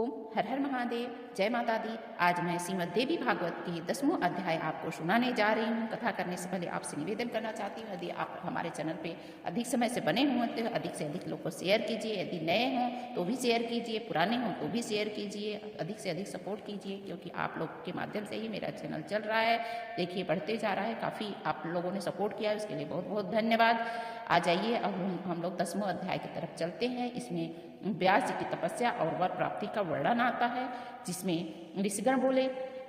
ओम हर हर महादेव, जय माता दी। आज मैं श्रीमद् देवी भागवत के 10वां अध्याय आपको सुनाने जा रही हूँ। कथा करने से पहले आपसे निवेदन करना चाहती हूँ, यदि आप हमारे चैनल पे अधिक समय से बने हुए तो अधिक से अधिक लोग को शेयर कीजिए। यदि नए हों तो भी शेयर कीजिए, पुराने हों तो भी शेयर कीजिए। अधिक से अधिक सपोर्ट कीजिए, क्योंकि आप लोग के माध्यम से ही मेरा चैनल चल रहा है। देखिए, बढ़ते जा रहा है, काफ़ी आप लोगों ने सपोर्ट किया है, उसके लिए बहुत बहुत धन्यवाद। आ जाइए, अब हम लोग 10वां अध्याय की तरफ चलते हैं। इसमें व्यास जी की तपस्या और वर प्राप्ति का वर्णन आता है, जिसमें ऋषिगण बोले,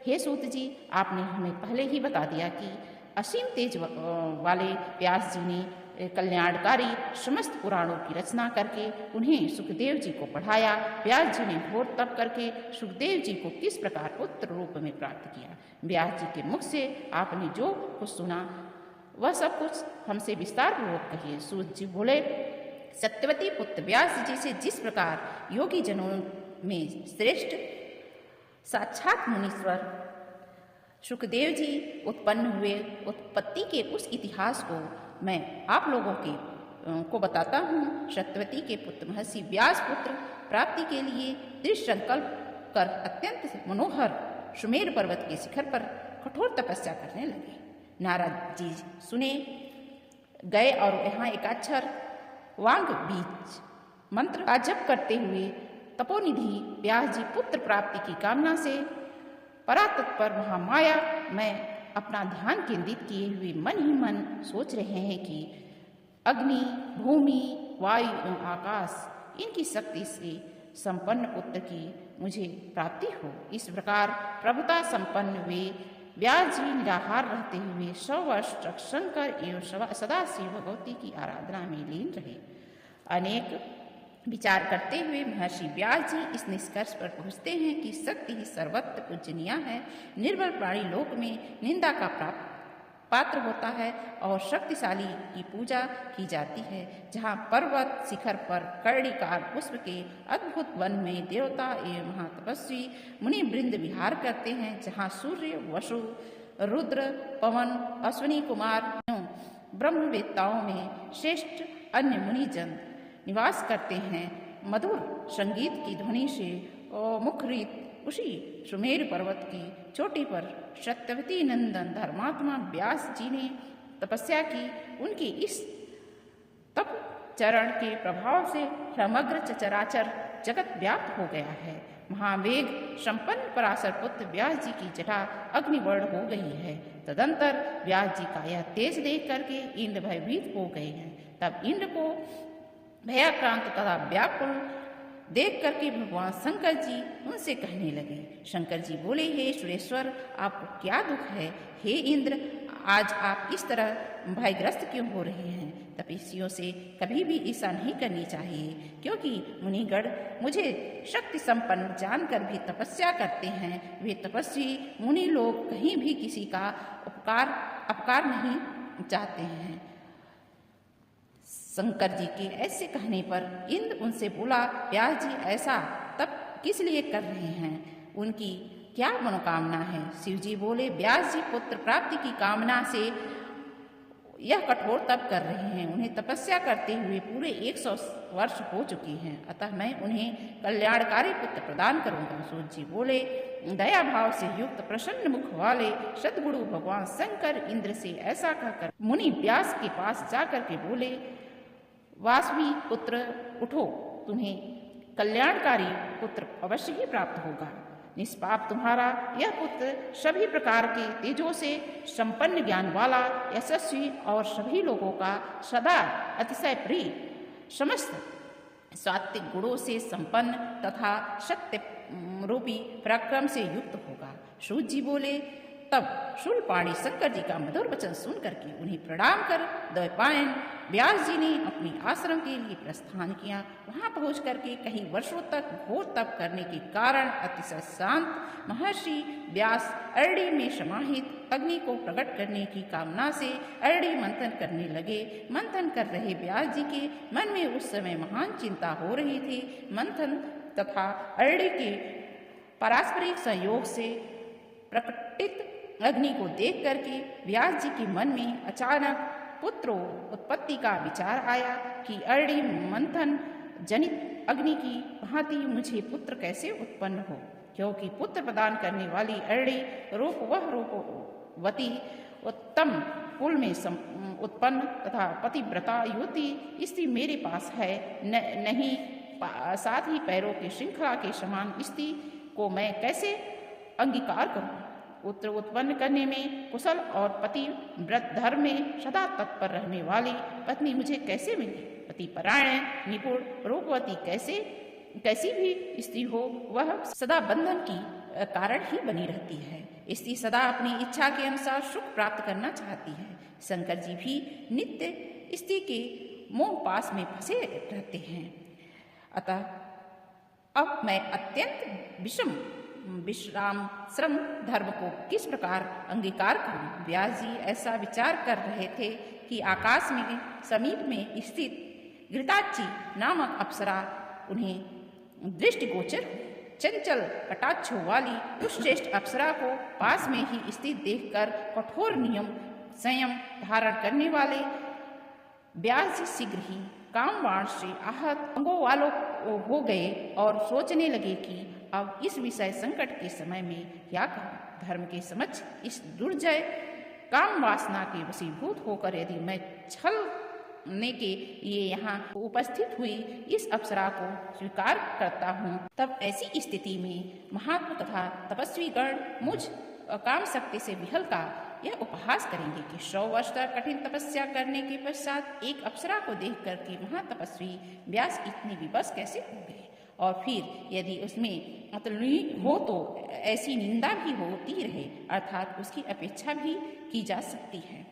हे सूत जी, आपने हमें पहले ही बता दिया कि असीम तेज वाले व्यास जी ने कल्याणकारी समस्त पुराणों की रचना करके उन्हें सुखदेव जी को पढ़ाया। व्यास जी ने घोर तप करके सुखदेव जी को किस प्रकार पुत्र रूप में प्राप्त किया। व्यास जी के मुख से आपने जो कुछ सुना वह सब कुछ हमसे विस्तार पूर्वक कहिए। सूत जी बोले, सत्यवती पुत्र व्यास जी से जिस प्रकार योगी जनों में श्रेष्ठ साक्षात मुनीश्वर सुखदेव जी उत्पन्न हुए, उत्पत्ति के उस इतिहास को मैं आप लोगों को बताता हूँ। सत्यवती के पुत्र महर्षि व्यास पुत्र प्राप्ति के लिए दृढ़ संकल्प कर अत्यंत मनोहर सुमेर पर्वत के शिखर पर कठोर तपस्या करने लगे। नारद जी सुने गए और यहाँ एकाक्षर वांग बीज मंत्र का जप करते हुए तपोनिधि व्यास जी पुत्र प्राप्ति की कामना से परातत्पर महामाया में अपना ध्यान केंद्रित किए हुए मन ही मन सोच रहे हैं कि अग्नि, भूमि, वायु एवं आकाश इनकी शक्ति से संपन्न पुत्र की मुझे प्राप्ति हो। इस प्रकार प्रभुता संपन्न वे व्यास जी निराहार रहते हुए 100 वर्ष तक शंकर एवं सदाशिव भगवती की आराधना में लीन रहे। अनेक विचार करते हुए महर्षि व्यास जी इस निष्कर्ष पर पहुँचते हैं कि शक्ति ही सर्वत्र पूजनीय है। निर्बल प्राणी लोक में निंदा का पात्र होता है और शक्तिशाली की पूजा की जाती है। जहाँ पर्वत शिखर पर कर्णिकार पुष्प के अद्भुत वन में देवता एवं महातपस्वी मुनि वृंद विहार करते हैं, जहाँ सूर्य, वसु, रुद्र, पवन, अश्विनी कुमार एवं ब्रह्मवेत्ताओं में श्रेष्ठ अन्य मुनिजन निवास करते हैं, मधुर संगीत की ध्वनि से मुखरित उसी सुमेर पर्वत की चोटी पर सत्यवती नंदन धर्मात्मा व्यास जी ने तपस्या की। उनकी इस तप चरण के प्रभाव से समग्र चराचर जगत व्याप्त हो गया है। महावेग संपन्न पराशर पुत्र व्यास जी की जटा अग्निवर्ण हो गई है। तदंतर व्यास जी का यह तेज देख करके इंद्र भयभीत हो गए हैं। तब इंद्र को भयाक्रांत तथा व्याकुल देख करके भगवान शंकर जी उनसे कहने लगे। शंकर जी बोले, हे सुरेश्वर, आपको क्या दुख है? हे इंद्र, आज आप इस तरह भयग्रस्त क्यों हो रहे हैं? तपस्वियों से कभी भी ऐसा नहीं करनी चाहिए, क्योंकि मुनिगण मुझे शक्ति संपन्न जानकर भी तपस्या करते हैं। वे तपस्वी मुनि लोग कहीं भी किसी का अपकार नहीं चाहते हैं। शंकर जी के ऐसे कहने पर इंद्र उनसे बोला, व्यास जी ऐसा तप किस लिए कर रहे हैं? उनकी क्या मनोकामना है? शिव जी बोले, व्यास जी पुत्र प्राप्ति की कामना से यह कठोर तप कर रहे हैं। उन्हें तपस्या करते हुए पूरे 100 वर्ष हो चुके हैं, अतः मैं उन्हें कल्याणकारी पुत्र प्रदान करूंगा। सूर्य जी बोले, दया भाव से युक्त प्रसन्न मुख वाले सद्गुरु भगवान शंकर इंद्र से ऐसा कहकर मुनि व्यास के पास जाकर के बोले, वासवी पुत्र उठो, तुम्हें कल्याणकारी पुत्र अवश्य ही प्राप्त होगा। निष्पाप तुम्हारा यह पुत्र सभी प्रकार के तेजों से संपन्न, ज्ञान वाला, यशस्वी और सभी लोगों का सदा अतिशय प्रिय, समस्त सात्विक गुणों से संपन्न तथा सत्य रूपी पराक्रम से युक्त होगा। सूत जी बोले, तब शूलपाणी शंकर जी का मधुर वचन सुन करके उन्हें प्रणाम कर द्वैपायन व्यास जी ने अपने आश्रम के लिए प्रस्थान किया। वहां पहुंच करके कई वर्षों तक घोर तप करने के कारण अतिशय शांत महर्षि व्यास अरण्य में समाहित अग्नि को प्रकट करने की कामना से अरण्य मंथन करने लगे। मंथन कर रहे व्यास जी के मन में उस समय महान चिंता हो रही थी। मंथन तथा अरण्य के पारस्परिक संयोग से प्रकटित अग्नि को देख करके व्यास जी के मन में अचानक पुत्रो उत्पत्ति का विचार आया कि अरण्य मंथन जनित अग्नि की भांति मुझे पुत्र कैसे उत्पन्न हो, क्योंकि पुत्र प्रदान करने वाली अरणी रूप वह रूपवती उत्तम कुल में उत्पन्न तथा पतिव्रता युवती स्त्री मेरे पास है नहीं। साथ ही पैरों की श्रृंखला के समान स्त्री को मैं कैसे अंगीकार करूं? पुत्र उत्पन्न करने में कुशल और पतिव्रत धर्म में सदा तत्पर रहने वाली पत्नी मुझे कैसे मिली? पतिपरायण निपुण रूपवती कैसी भी स्त्री हो, वह सदा बंधन की कारण ही बनी रहती है। स्त्री सदा अपनी इच्छा के अनुसार सुख प्राप्त करना चाहती है। शंकर जी भी नित्य स्त्री के मोह पास में फंसे रहते हैं। अतः अब मैं अत्यंत विश्राम श्रम धर्म को किस प्रकार अंगीकार करूं? व्यास जी ऐसा विचार कर रहे थे कि आकाश में समीप में स्थित घृताची नामक अप्सरा उन्हें दृष्टिगोचर हुई। चंचल कटाक्षों वाली उस श्रेष्ठ अप्सरा को पास में ही स्थित देखकर कठोर नियम संयम धारण करने वाले व्यास जी शीघ्र ही कामवाण से आहत अंगों वालों हो गए और सोचने लगे कि अब इस विषय संकट के समय में क्या करूं? धर्म के समक्ष इस दुर्जय काम वासना के वशीभूत होकर यदि मैं छलने के लिए यहाँ उपस्थित हुई इस अप्सरा को स्वीकार करता हूँ, तब ऐसी स्थिति में महात्मा तथा तपस्वी गण मुझ काम शक्ति से विहल का यह उपहास करेंगे कि 100 वर्ष तक कठिन तपस्या करने के पश्चात एक अप्सरा को देख करके महातपस्वी व्यास इतने विवश कैसे हो गए, और फिर यदि उसमें अतुलनीय हो तो ऐसी निंदा भी होती रहे, अर्थात उसकी अपेक्षा भी की जा सकती है।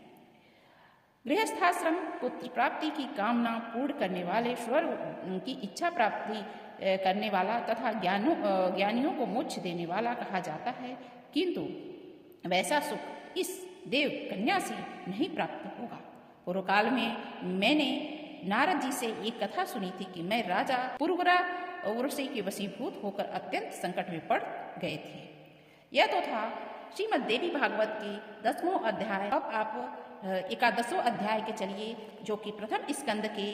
गृहस्थाश्रम पुत्र प्राप्ति की कामना पूर्ण करने वाले, स्वर्ग की इच्छा प्राप्ति करने वाला तथा ज्ञानियों को मोक्ष देने वाला कहा जाता है, किंतु वैसा सुख इस देव कन्या से नहीं प्राप्त होगा। पूर्व काल में मैंने नारद जी से एक कथा सुनी थी कि मैं राजा पुरवरा उर्वशी के वशीभूत होकर अत्यंत संकट में पड़ गए थे। यह तो था श्रीमद् देवी भागवत की 10वां अध्याय। अब आप 11वां अध्याय के चलिए, जो कि प्रथम स्कंद के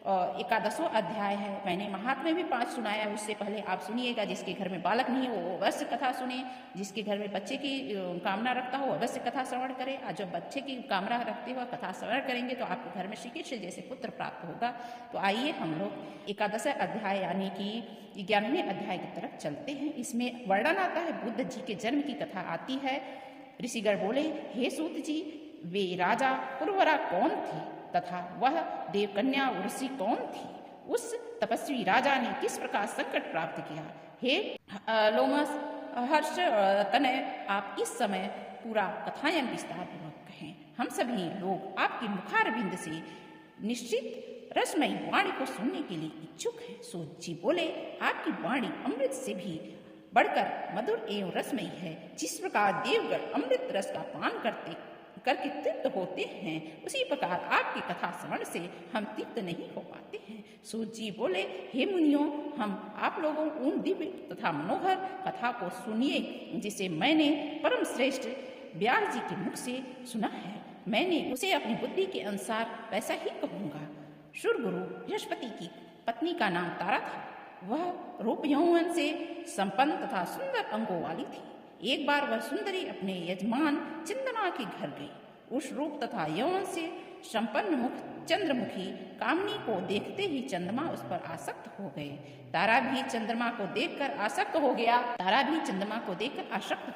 11वां अध्याय है। मैंने महात्म्य भी 5 सुनाया, उससे पहले आप सुनिएगा। जिसके घर में बालक नहीं हो वो अवश्य कथा सुने, जिसके घर में बच्चे की कामना रखता हो अवश्य कथा श्रवण करे। और जब बच्चे की कामना रखते हुए कथा श्रवण करेंगे तो आपके घर में श्री कृष्ण जैसे पुत्र प्राप्त होगा। तो आइए हम लोग 11वां अध्याय यानी कि 11वें अध्याय की तरफ चलते हैं। इसमें वर्णन आता है, बुद्ध जी के जन्म की कथा आती है। ऋषिगण बोले, हे सूत जी, वे राजा पुरवरा कौन थे तथा वह देवकन्या उर्वशी कौन थी? उस तपस्वी राजा ने किस प्रकार संकट प्राप्त किया? हे लोमस हर्ष तनय, आप इस समय पूरा कथायन विस्तार पूर्वक कहें। हम सभी लोग आपकी मुखारविंद से निश्चित रसमयी वाणी को सुनने के लिए इच्छुक हैं। सूत जी बोले, आपकी वाणी अमृत से भी बढ़कर मधुर एवं रसमयी है। जिस प्रकार देवगण अमृत रस का पान करके तृप्त होते हैं, उसी प्रकार आपकी कथा श्रवण से हम तृप्त नहीं हो पाते हैं। सूत जी बोले, हे मुनियों, हम आप लोगों उन दिव्य तथा मनोहर कथा को सुनिए जिसे मैंने परम श्रेष्ठ व्यास जी के मुख से सुना है। मैंने उसे अपनी बुद्धि के अनुसार वैसा ही कहूँगा। सूर्यगुरु बृहस्पति की पत्नी का नाम तारा था। वह रूप यौवन से संपन्न तथा सुंदर अंगों वाली थी। एक बार वह सुंदरी अपने यजमान चंद्रमा के घर गई। उस रूप तथा यौवन से संपन्न मुख चंद्रमुखी कामनी को देखते ही चंद्रमा उस पर आसक्त हो गए। तारा भी चंद्रमा को देखकर आसक्त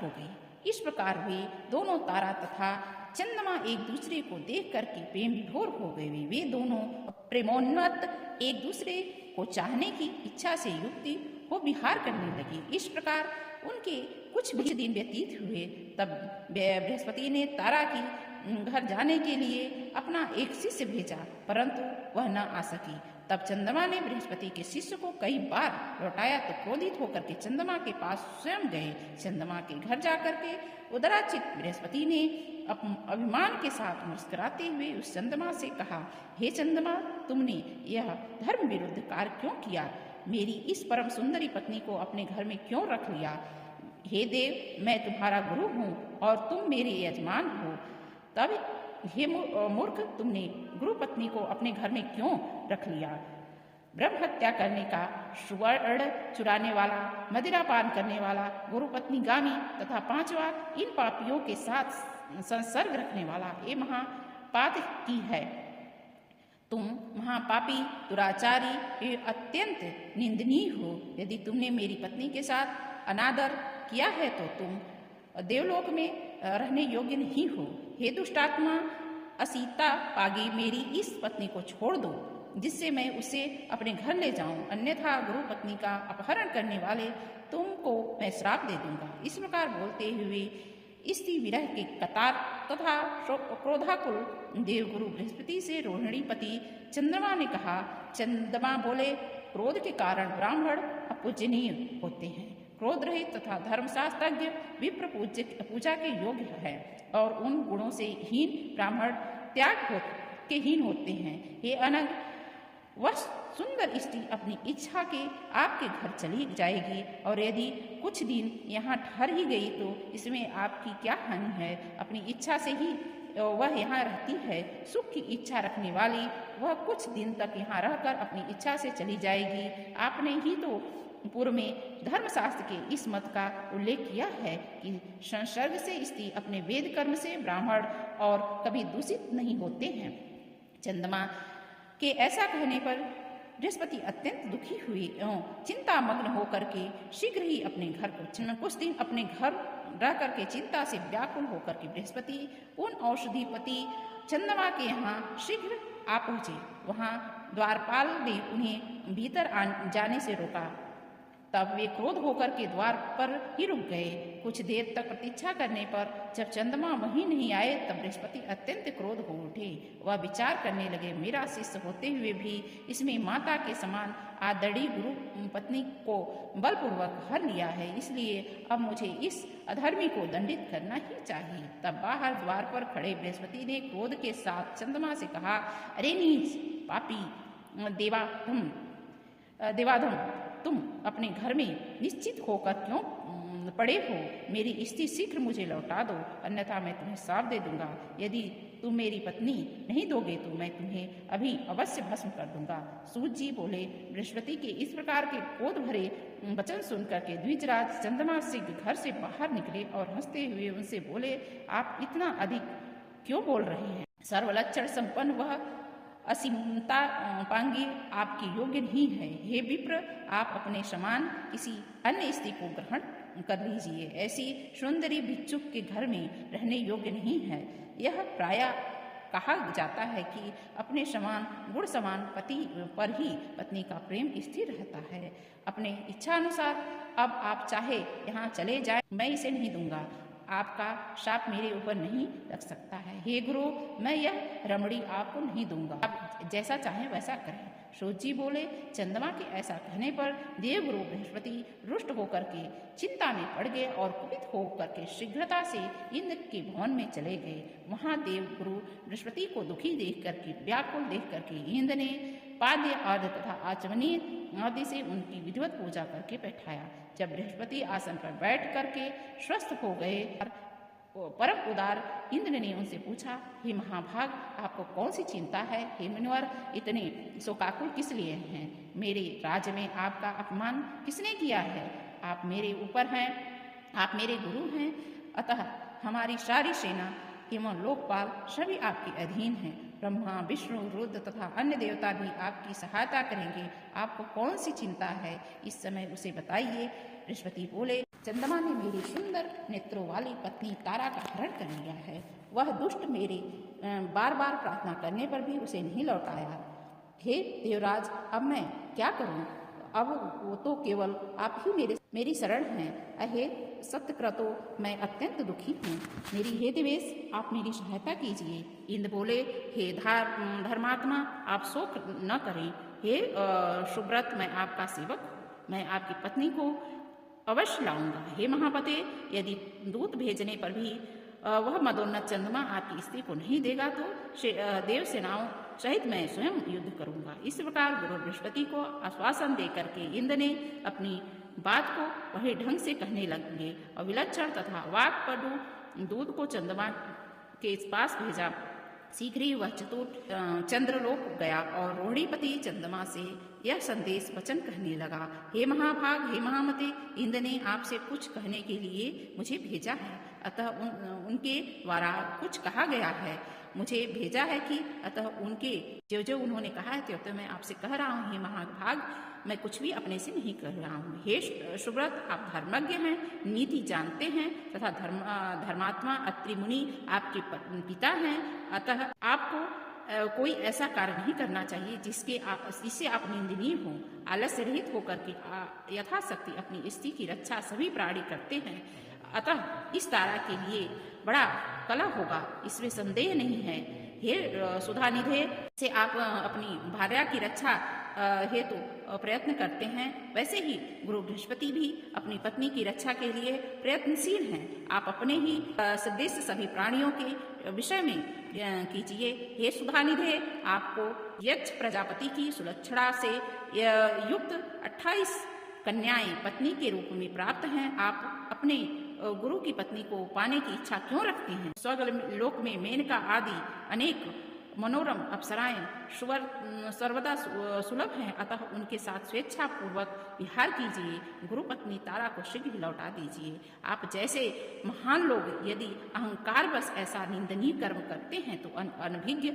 हो गई। इस प्रकार वे दोनों, तारा तथा चंद्रमा, एक दूसरे को देख करके प्रेम विभोर हो गए। वे दोनों प्रेमोन्नत एक दूसरे को चाहने की इच्छा से युक्ति को विहार करने लगे। इस प्रकार उनके कुछ दिन व्यतीत हुए। तब बृहस्पति ने तारा की घर जाने के लिए अपना एक शिष्य भेजा, परंतु वह न आ सकी। तब चंद्रमा ने बृहस्पति के शिष्य को कई बार लौटाया तो क्रोधित होकर के चंद्रमा के पास स्वयं गए। चंद्रमा के घर जाकर के उदराचित बृहस्पति ने अभिमान के साथ मुस्कुराते हुए उस चंद्रमा से कहा, हे चंद्रमा, तुमने यह धर्म विरुद्ध कार्य क्यों किया? मेरी इस परम सुंदरी पत्नी को अपने घर में क्यों रख लिया? हे देव, मैं तुम्हारा गुरु हूँ और तुम मेरे यजमान हो, तब हे मूर्ख, तुमने गुरु पत्नी को अपने घर में क्यों रख लिया? ब्रह्म हत्या करने का, सुवर्ण चुराने वाला, मदिरा पान करने वाला, गुरुपत्नी गामी तथा 5वां इन पापियों के साथ संसर्ग रखने वाला ये महापातकी है। तुम महापापी, दुराचारी, ये अत्यंत निंदनीय हो। यदि तुमने मेरी पत्नी के साथ अनादर किया है तो तुम देवलोक में रहने योग्य नहीं हो। हे दुष्टात्मा, असीता पागी, मेरी इस पत्नी को छोड़ दो जिससे मैं उसे अपने घर ले जाऊं, अन्यथा गुरु पत्नी का अपहरण करने वाले तुमको मैं श्राप दे दूंगा। इस प्रकार बोलते हुए स्त्री विरह के कतार तथा क्रोधाकुल देवगुरु बृहस्पति से रोहिणी पति चंद्रमा ने कहा। चंद्रमा बोले, क्रोध के कारण ब्राह्मण अपूजनीय होते हैं। क्रोध रहित तथा धर्मशास्त्रज्ञ विप्र पूजा के योग्य है और उन गुणों से हीन ब्राह्मण त्याग के हीन होते हैं। हे अनग, वह सुंदर स्त्री अपनी इच्छा के आपके घर चली जाएगी और यदि कुछ दिन यहाँ ठहर ही गई तो इसमें आपकी क्या हानि है। अपनी इच्छा से ही वह यहाँ रहती है। सुख की इच्छा रखने वाली वह कुछ दिन तक यहाँ रहकर अपनी इच्छा से चली जाएगी। आपने ही तो पूर्व में धर्मशास्त्र के इस मत का उल्लेख किया है कि संसर्ग से स्त्री अपने वेद कर्म से ब्राह्मण और कभी दूषित नहीं होते हैं। चंद्रमा के ऐसा कहने पर बृहस्पति अत्यंत दुखी हुए एवं चिंता मग्न होकर के शीघ्र ही अपने घर को कुछ दिन अपने घर रह करके चिंता से व्याकुल होकर के बृहस्पति उन औषधिपति चंद्रमा के यहाँ शीघ्र आ पहुँचे। वहाँ द्वारपाल ने उन्हें भीतर जाने से रोका। तब वे क्रोध होकर के द्वार पर ही रुक गए। कुछ देर तक प्रतीक्षा करने पर जब चंद्रमा वहीं नहीं आए तब बृहस्पति अत्यंत क्रोध हो उठे। वह विचार करने लगे, मेरा शिष्य होते हुए भी इसमें माता के समान आदरणीय गुरु पत्नी को बलपूर्वक हर लिया है, इसलिए अब मुझे इस अधर्मी को दंडित करना ही चाहिए। तब बाहर द्वार पर खड़े बृहस्पति ने क्रोध के साथ चंद्रमा से कहा, अरे नीच पापी देवाधम, तुम अपने घर में निश्चित होकर क्यों पड़े हो? मेरी स्त्री शीघ्र मुझे लौटा दो, अन्यथा मैं तुम्हें श्राप दे दूंगा। यदि तुम मेरी पत्नी नहीं दोगे तो मैं तुम्हें अभी अवश्य भस्म कर दूंगा। सूत जी बोले। बृहस्पति के इस प्रकार के क्रोध भरे वचन सुनकर के द्विजराज चंद्रमा से घर से बाहर निकले और हंसते हुए उनसे बोले, आप इतना अधिक क्यों बोल रहे हैं? सर्वलक्षण संपन्न वह असीमता पांगी आपकी योग्य नहीं है। हे विप्र, आप अपने समान किसी अन्य स्त्री को ग्रहण कर लीजिए। ऐसी सुंदरी भिक्षुक के घर में रहने योग्य नहीं है। यह प्रायः कहा जाता है कि अपने समान गुण समान पति पर ही पत्नी का प्रेम स्थिर रहता है। अपने इच्छा अनुसार अब आप चाहे यहाँ चले जाए, मैं इसे नहीं दूंगा। आपका शाप मेरे ऊपर नहीं लग सकता है। हे गुरु, मैं यह रमणी आपको नहीं दूंगा, आप जैसा चाहें वैसा करें। सूत जी बोले। चंद्रमा के ऐसा कहने पर देवगुरु बृहस्पति रुष्ट होकर के चिंता में पड़ गए और कुपित होकर के शीघ्रता से इंद्र के भवन में चले गए। वहां देवगुरु बृहस्पति को दुखी देख करके व्याकुल देख करके इंद्र ने पाद्य अर्घ तथा आचमनीय आदि से उनकी विधिवत पूजा करके बैठाया। जब बृहस्पति आसन पर बैठ करके स्वस्थ हो गए, परम उदार इंद्र ने उनसे पूछा, हे महाभाग, आपको कौन सी चिंता है? हे मुनिवर, इतने शोकाकुल किस लिए हैं? मेरे राज्य में आपका अपमान किसने किया है? आप मेरे ऊपर हैं, आप मेरे गुरु हैं, अतः हमारी सारी सेना एवं लोकपाल सभी आपके अधीन हैं। ब्रह्मा, विष्णु, रुद्र तथा अन्य देवता भी आपकी सहायता करेंगे। आपको कौन सी चिंता है? इस समय उसे बताइए। बृहस्पति बोले। चंद्रमा ने मेरी सुंदर नेत्रों वाली पत्नी तारा का हरण कर लिया है। वह दुष्ट मेरे बार बार प्रार्थना करने पर भी उसे नहीं लौटाया। हे देवराज, अब मैं क्या करूं? अब वो तो केवल आप ही मेरी शरण हैं। अहे सत्यक्रतो, मैं अत्यंत दुखी हूँ। मेरी हे देवेश, आप मेरी सहायता कीजिए। इंद्र बोले, हे धर्मात्मा, आप शोक न करें। हे सुब्रत, मैं आपका सेवक हूँ, मैं आपकी पत्नी को अवश्य लाऊंगा। हे महापते, यदि दूत भेजने पर भी वह मदोन्नत चंद्रमा आपकी स्त्री को नहीं देगा तो देव सेनाओं सहित मैं स्वयं युद्ध करूंगा। इस प्रकार गुरु बृहस्पति को आश्वासन देकर के इंद्र ने अपनी बात को वही ढंग से कहने लगे और विलक्षण तथा वाक्पटु दूत को चंद्रमा के पास भेजा। शीघ्र ही वह चंद्रलोक गया और रोहिणीपति चंद्रमा से यह संदेश वचन कहने लगा, हे महाभाग, हे महामते, इंद्र ने आपसे कुछ कहने के लिए मुझे भेजा है, अतः उनके द्वारा कुछ कहा गया है। मुझे भेजा है कि अतः उनके जो जो उन्होंने कहा है तो मैं आपसे कह रहा हूँ, हे महाभाग, मैं कुछ भी अपने से नहीं कर रहा हूँ। हे सुव्रत, आप धर्मज्ञ हैं, नीति जानते हैं तथा धर्मात्मा अत्रि मुनि आपके पिता हैं, अतः आपको कोई ऐसा कार्य नहीं करना चाहिए जिससे आप निंदनीय हो। आलस्य रहित होकर के यथाशक्ति अपनी स्त्री की रक्षा सभी प्राणी करते हैं, अतः इस तारा के लिए बड़ा कलह होगा, इसमें संदेह नहीं है। हे सुधानिधे, से आप अपनी भार्या की रक्षा हेतु प्रयत्न करते हैं, वैसे ही गुरु बृहस्पति भी अपनी पत्नी की रक्षा के लिए प्रयत्नशील हैं। आप अपने ही सदृश सभी प्राणियों के विषय में कीजिए। हे सुधानिधे, आपको यक्ष प्रजापति की सुलक्षणा से युक्त 28 कन्याएं पत्नी के रूप में प्राप्त हैं। आप अपने गुरु की पत्नी को पाने की इच्छा क्यों रखते हैं? स्वर्गलोक में मेनका आदि अनेक मनोरम अप्सराएं सर्वदा सुलभ हैं, अतः उनके साथ स्वेच्छा पूर्वक विहार कीजिए। गुरु पत्नी तारा को शीघ्र लौटा दीजिए। आप जैसे महान लोग यदि अहंकार बस ऐसा निंदनीय कर्म करते हैं तो अनभिज्ञ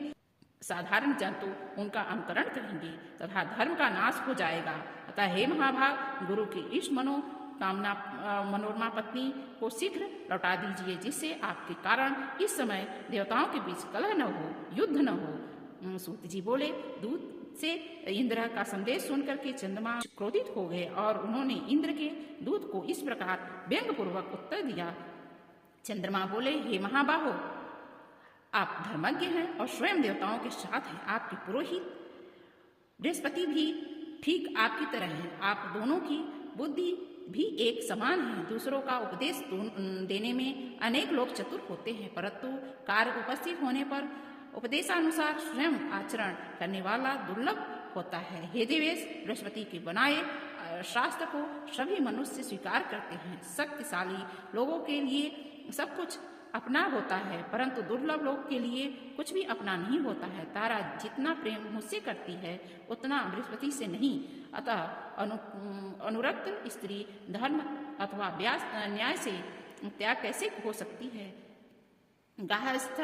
साधारण जंतु उनका अनुकरण करेंगे तथा धर्म का नाश हो जाएगा। अतः हे महाभाग, गुरु की इस मनोरमा पत्नी को शीघ्र लौटा दीजिए, जिससे आपके कारण इस समय देवताओं के बीच कलह न हो, युद्ध न हो। सूत जी बोले, दूत से इंद्र का संदेश सुनकर के चंद्रमा क्रोधित हो गए और उन्होंने इंद्र के दूत को इस प्रकार व्यंग पूर्वक उत्तर दिया। चंद्रमा बोले, हे महाबाहो, आप धर्मज्ञ हैं और स्वयं देवताओं के साथ हैं। आपके पुरोहित बृहस्पति भी ठीक आपकी तरह हैं। आप दोनों की बुद्धि भी एक समान है। दूसरों का उपदेश देने में अनेक लोग चतुर होते हैं, परंतु कार्य उपस्थित होने पर उपदेशानुसार स्वयं आचरण करने वाला दुर्लभ होता है। हे देवेश, बृहस्पति के बनाए शास्त्र को सभी मनुष्य स्वीकार करते हैं। शक्तिशाली लोगों के लिए सब कुछ अपना होता है, परंतु दुर्लभ लोग के लिए कुछ भी अपना नहीं होता है। तारा जितना प्रेम मुझसे करती है उतना बृहस्पति से नहीं, अतः अनुरक्त स्त्री धर्म अथवा न्याय से त्याग कैसे हो सकती है? गाहस्थ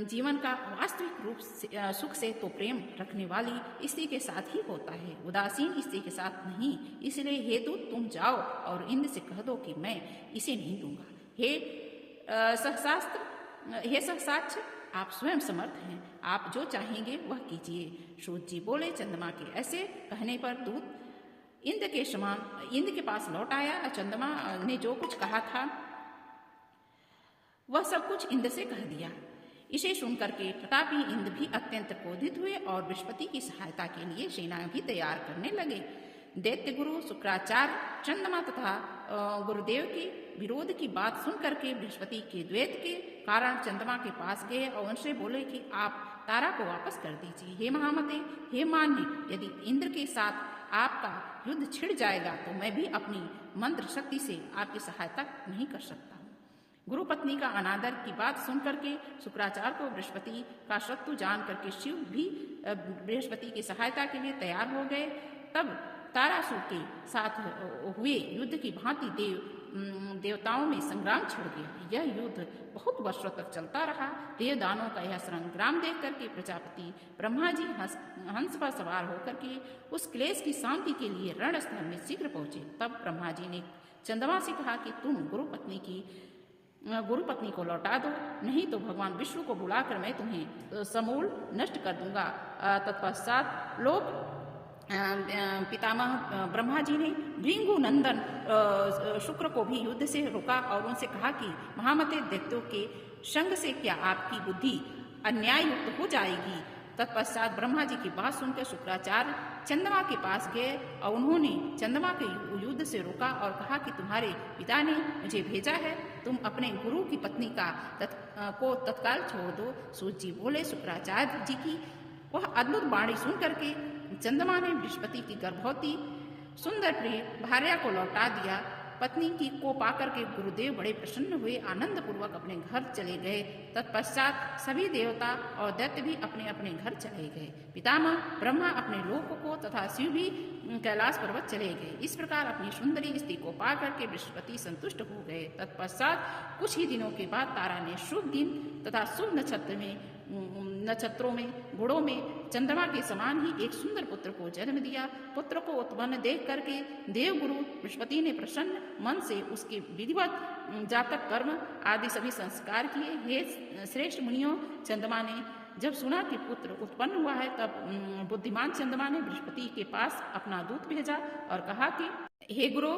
जीवन का वास्तविक रूप से सुख से तो प्रेम रखने वाली स्त्री के साथ ही होता है, उदासीन स्त्री के साथ नहीं। इसलिए हे दूत, तुम जाओ और इंद्र से कह दो कि मैं इसे नहीं दूंगा। हे सहसाक्ष, आप स्वयं समर्थ हैं, आप जो चाहेंगे वह कीजिए। सूत जी बोले, चंद्रमा के ऐसे कहने पर दूत इंद्र के पास लौट आया। चंद्रमा ने जो कुछ कहा था वह सब कुछ इंद्र से कह दिया। इसे सुनकर के तथापि इंद्र भी अत्यंत क्रोधित हुए और बृहस्पति की सहायता के लिए सेना भी तैयार करने लगे। दैत्य गुरु शुक्राचार्य चंद्रमा तथा गुरुदेव के विरोध की बात सुन करके बृहस्पति के द्वैत के कारण चंद्रमा के पास गए और उनसे बोले कि आप तारा को वापस कर दीजिए। हे महामते, हे मान्य, यदि इंद्र के साथ आपका युद्ध छिड़ जाएगा तो मैं भी अपनी मंत्र शक्ति से आपकी सहायता नहीं कर सकता। गुरु पत्नी का अनादर की बात सुन करके शुक्राचार्य को बृहस्पति का शत्रु जान करके शिव भी बृहस्पति की सहायता के लिए तैयार हो गए। तब तारासुर के साथ हुए युद्ध की भांति देवताओं में संग्राम छिड़ गया। यह युद्ध बहुत वर्षों तक चलता रहा। देवदानों का यह संग्राम देख करके प्रजापति ब्रह्मा जी हंस पर सवार होकर के उस क्लेश की शांति के लिए रणस्थल में शीघ्र पहुंचे। तब ब्रह्मा जी ने चंद्रमा से कहा कि तुम गुरु पत्नी को लौटा दो, नहीं तो भगवान विष्णु को बुलाकर मैं तुम्हें समूल नष्ट कर दूंगा। तत्पश्चात लोग पितामह ब्रह्मा जी ने भृंगु नंदन शुक्र को भी युद्ध से रोका और उनसे कहा कि महामते, दैत्यों के संग से क्या आपकी बुद्धि अन्याय युक्त हो जाएगी? तत्पश्चात ब्रह्मा जी की बात सुनकर शुक्राचार्य चंद्रमा के पास गए और उन्होंने चंद्रमा के युद्ध से रोका और कहा कि तुम्हारे पिता ने मुझे भेजा है, तुम अपने गुरु की पत्नी को तत्काल छोड़ दो। सूत जी बोले, शुक्राचार्य जी की वह अद्भुत वाणी सुन करके चंद्रमा ने बृहस्पति की गर्भवती सुंदर प्रिय भार्या को लौटा दिया। पत्नी की को पाकर के गुरुदेव बड़े प्रसन्न हुए, आनंद पूर्वक अपने घर चले गए। तत्पश्चात सभी देवता और दैत्य भी अपने अपने घर चले गए। पितामह ब्रह्मा अपने लोक को तथा शिव भी कैलाश पर्वत चले गए। इस प्रकार अपनी सुंदरी स्त्री को पा करके बृहस्पति संतुष्ट हो गए। तत्पश्चात कुछ ही दिनों के बाद तारा ने शुभ दिन तथा शुभ नक्षत्रों में गुणों में चंद्रमा के समान ही एक सुंदर पुत्र को जन्म दिया। पुत्र को उत्पन्न देख करके देवगुरु बृहस्पति ने प्रसन्न मन से उसके विधिवत जातक कर्म आदि सभी संस्कार किए। हे श्रेष्ठ मुनियों, चंद्रमा ने जब सुना कि पुत्र उत्पन्न हुआ है, तब बुद्धिमान चंद्रमा ने बृहस्पति के पास अपना दूत भेजा और कहा कि हे गुरु,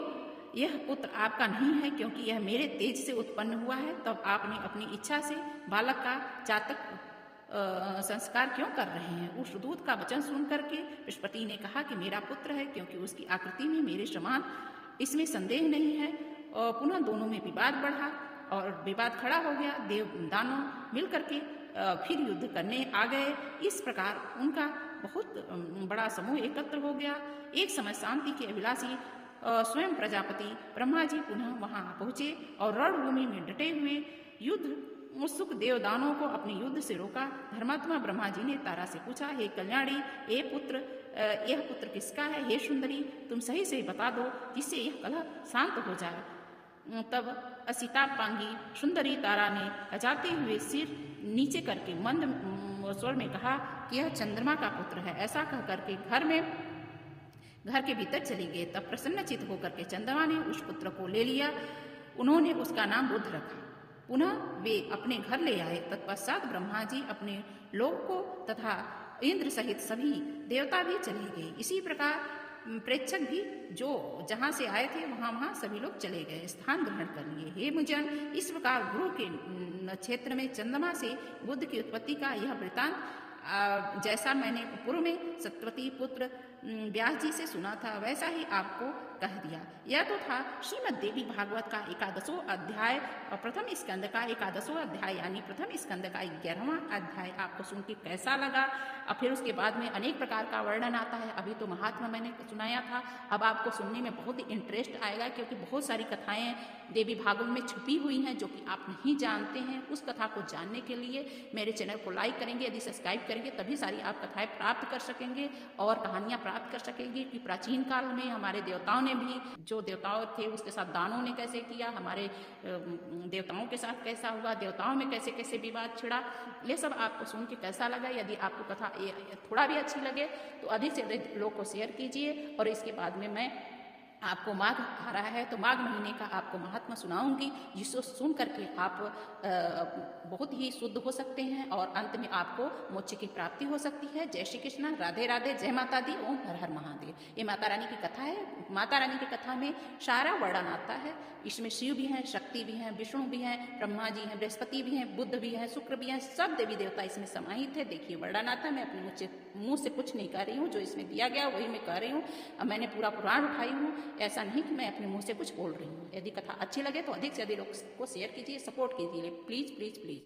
यह पुत्र आपका नहीं है, क्योंकि यह मेरे तेज से उत्पन्न हुआ है। तब आपने अपनी इच्छा से बालक का जातक संस्कार क्यों कर रहे हैं? उस दूत का वचन सुन करके बृहस्पति ने कहा कि मेरा पुत्र है, क्योंकि उसकी आकृति में मेरे समान, इसमें संदेह नहीं है। और पुनः दोनों में विवाद बढ़ा और विवाद खड़ा हो गया। देव दानव मिल करके फिर युद्ध करने आ गए। इस प्रकार उनका बहुत बड़ा समूह एकत्र हो गया। एक समय शांति के अभिलाषी स्वयं प्रजापति ब्रह्मा जी पुनः वहां पहुंचे और रणभूमि में डटे हुए युद्ध उत्सुक देवदानों को अपने युद्ध से रोका। धर्मात्मा ब्रह्मा जी ने तारा से पूछा, हे कल्याणी, यह पुत्र किसका है? हे सुंदरी, तुम सही सही बता दो, जिससे यह कलह शांत हो जाए। तब असितापांगी सुंदरी तारा ने लजाते हुए सिर नीचे करके मंद स्वर में कहा कि यह चंद्रमा का पुत्र है। ऐसा कह करके घर के भीतर चली गए। तब प्रसन्नचित होकर के चंद्रमा ने उस पुत्र को ले लिया। उन्होंने उसका नाम बुध रखा। पुनः वे अपने घर ले आए। तत्पश्चात ब्रह्मा जी अपने लोक को तथा इंद्र सहित सभी देवता भी चले गए। इसी प्रकार प्रेक्षक भी जो जहाँ से आए थे वहाँ सभी लोग चले गए, स्थान ग्रहण कर लिए। हे मुजन, इस प्रकार गुरु के क्षेत्र में चंद्रमा से बुद्ध की उत्पत्ति का यह वृतांत जैसा मैंने पूर्व में सत्यवती पुत्र व्यास जी से सुना था, वैसा ही आपको कह दिया। यह तो था श्रीमद् देवी भागवत का 11वां अध्याय और प्रथम स्कंद का 11वां अध्याय, यानी प्रथम स्कंद का 11वां अध्याय। आपको सुन के कैसा लगा? और फिर उसके बाद में अनेक प्रकार का वर्णन आता है। अभी तो महात्मा मैंने सुनाया था, अब आपको सुनने में बहुत ही इंटरेस्ट आएगा, क्योंकि बहुत सारी कथाएं देवी भागवत में छुपी हुई हैं जो कि आप नहीं जानते हैं। उस कथा को जानने के लिए मेरे चैनल को लाइक करेंगे, यदि सब्सक्राइब करेंगे तभी सारी आप कथाएं प्राप्त कर सकेंगे और कहानियां प्राप्त कर सकेंगे कि प्राचीन काल में हमारे देवताओं ने भी, जो देवताओं थे उसके साथ दानों ने कैसे किया, हमारे देवताओं के साथ कैसा हुआ, देवताओं में कैसे कैसे विवाद छिड़ा। ये सब आपको सुन के कैसा लगा? यदि आपको कथा थोड़ा भी अच्छी लगे तो अधिक से अधिक लोग को शेयर कीजिए। और इसके बाद में मैं आपको माघ आ रहा है तो माघ महीने का आपको महात्मा सुनाऊंगी, जिसको सुन करके आप बहुत ही शुद्ध हो सकते हैं और अंत में आपको मोक्ष की प्राप्ति हो सकती है। जय श्री कृष्ण, राधे राधे, जय माता दी, ओम हर हर महादेव। ये माता रानी की कथा है। माता रानी की कथा में सारा वर्णन आता है। इसमें शिव भी हैं, शक्ति भी हैं, विष्णु भी हैं, ब्रह्मा जी हैं, बृहस्पति भी हैं, बुद्ध भी हैं, शुक्र भी हैं, सब देवी देवता इसमें समाहित है। देखिए वर्णन आता है। मैं अपने मुँह से कुछ नहीं कह रही हूँ, जो इसमें दिया गया वही मैं कह रही हूँ। अब मैंने पूरा पुराण उठाई हूँ, ऐसा नहीं कि मैं अपने मुंह से कुछ बोल रही हूँ। यदि कथा अच्छी लगे तो अधिक से अधिक लोग को शेयर कीजिए, सपोर्ट कीजिए, प्लीज प्लीज प्लीज।